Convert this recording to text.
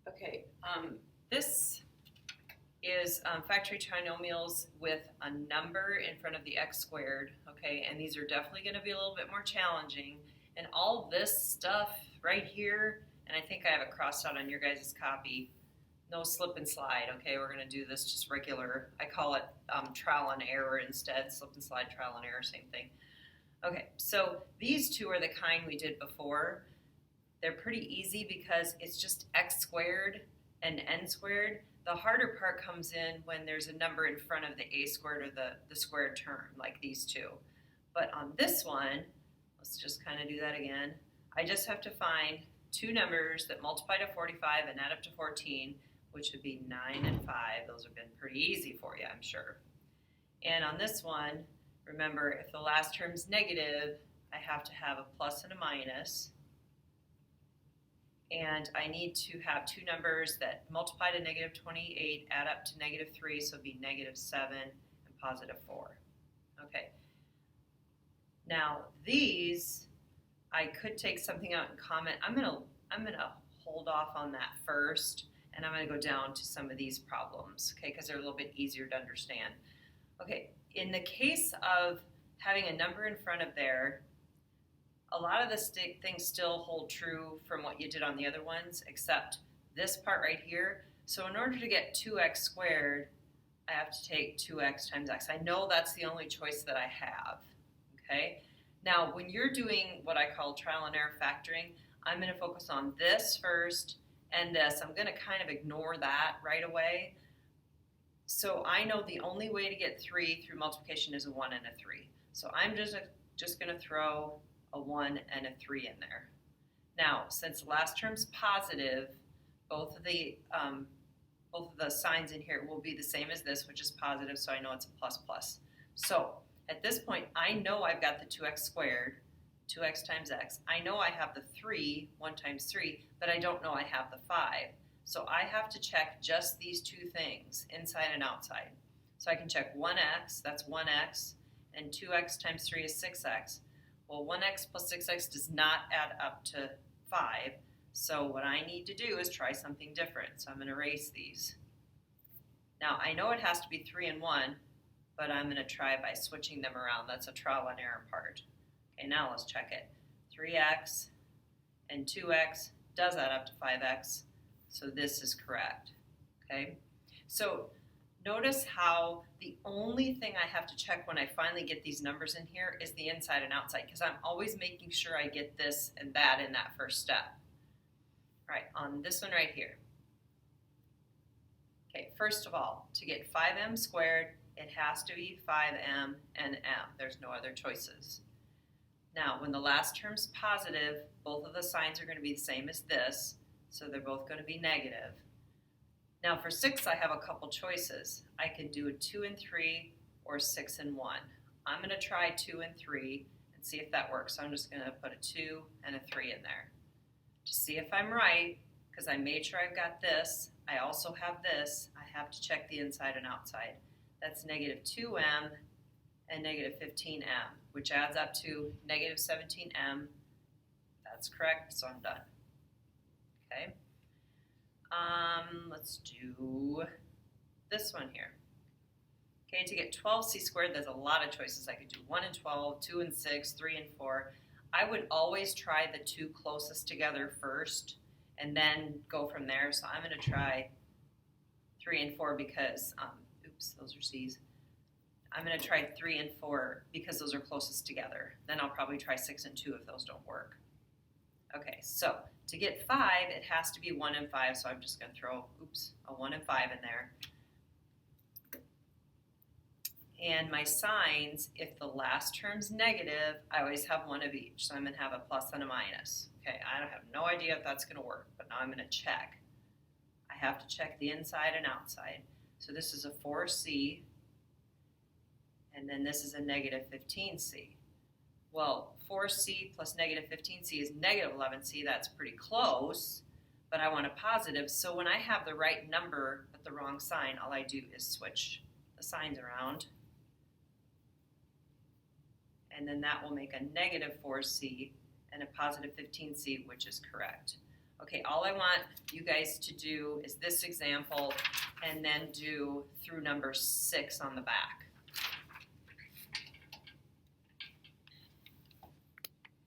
Okay, this is factory trinomials with a number in front of the x squared, okay, and these are definitely going to be a little bit more challenging. And all this stuff right here, and I think I have it crossed out on your guys' copy, no slip and slide, okay, we're going to do this just regular, I call it trial and error instead, slip and slide, trial and error, same thing. Okay, so these two are the kind we did before. They're pretty easy because it's just x squared and n squared. The harder part comes in when there's a number in front of the a squared or the squared term, like these two. But on this one, let's just kind of do that again. I just have to find two numbers that multiply to 45 and add up to 14, which would be 9 and 5. Those have been pretty easy for you, I'm sure. And on this one, remember, if the last term's negative, I have to have a plus and a minus. And I need to have two numbers that multiply to negative 28, add up to negative 3, so it'd be negative 7 and positive 4. Okay. Now these, I could take something out and comment. I'm gonna hold off on that first, and I'm gonna go down to some of these problems, okay, because they're a little bit easier to understand. Okay, in the case of having a number in front of there, a lot of the things still hold true from what you did on the other ones, except this part right here. So in order to get 2x squared, I have to take 2x times x. I know that's the only choice that I have, okay? Now, when you're doing what I call trial and error factoring, I'm gonna focus on this first and this. I'm gonna kind of ignore that right away. So I know the only way to get 3 through multiplication is a 1 and a 3. So I'm just gonna throw a 1 and a 3 in there. Now, since the last term's positive, both of the signs in here will be the same as this, which is positive, so I know it's a plus plus. So at this point, I know I've got the 2x squared, 2x times x. I know I have the 3, 1 times 3, but I don't know I have the 5. So I have to check just these two things, inside and outside. So I can check 1x, that's 1x, and 2x times 3 is 6x. Well, 1x plus 6x does not add up to 5, so what I need to do is try something different. So I'm going to erase these. Now, I know it has to be 3 and 1, but I'm going to try by switching them around. That's a trial and error part. Okay, now let's check it. 3x and 2x does add up to 5x, so this is correct. Okay, so notice how the only thing I have to check when I finally get these numbers in here is the inside and outside, because I'm always making sure I get this and that in that first step. All right, on this one right here. Okay, first of all, to get 5m squared, it has to be 5m and m. There's no other choices. Now, when the last term's positive, both of the signs are going to be the same as this, so they're both going to be negative. Now for 6, I have a couple choices. I can do a 2 and 3 or 6 and 1. I'm going to try 2 and 3 and see if that works. So I'm just going to put a 2 and a 3 in there. To see if I'm right, because I made sure I've got this, I also have this, I have to check the inside and outside. That's negative 2m and negative 15m, which adds up to negative 17m. That's correct, so I'm done. Okay. Let's do this one here. Okay, to get 12c squared, there's a lot of choices. I could do 1 and 12, 2 and 6, 3 and 4. I would always try the two closest together first and then go from there. So I'm going to try 3 and 4 because, oops, those are c's. I'm going to try 3 and 4 because those are closest together. Then I'll probably try 6 and 2 if those don't work. Okay, so to get 5, it has to be 1 and 5, so I'm just going to throw, a 1 and 5 in there. And my signs, if the last term's negative, I always have one of each. So I'm going to have a plus and a minus. Okay, I have no idea if that's going to work, but now I'm going to check. I have to check the inside and outside. So this is a 4c, and then this is a negative 15c. Well, 4c plus negative 15c is negative 11c. That's pretty close, but I want a positive. So when I have the right number but the wrong sign, all I do is switch the signs around. And then that will make a negative 4c and a positive 15c, which is correct. Okay, all I want you guys to do is this example and then do through number 6 on the back.